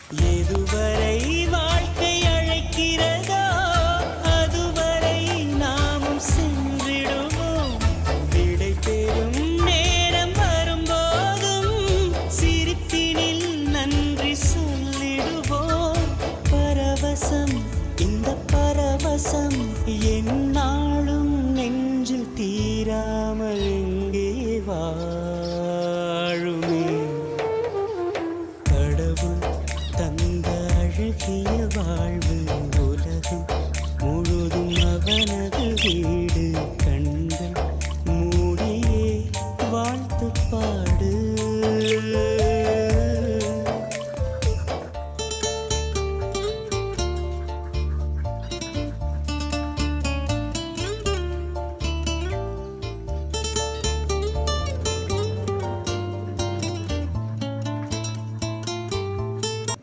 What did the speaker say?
எதுவரை வாழ்க்கை அழைக்கிறதோ அதுவரை நாமும் சென்றிடுவோம். விடை பெறும் நேரம் வரும்போதும் சிரிப்பினில் நன்றி சொல்லிடுவோம். பரவசம், இந்த பரவசம் எந்நாளும் நெஞ்சில் தீராமல் எங்கே வாழுமே. கடவுள் தந்த அழகிய வாழ்வு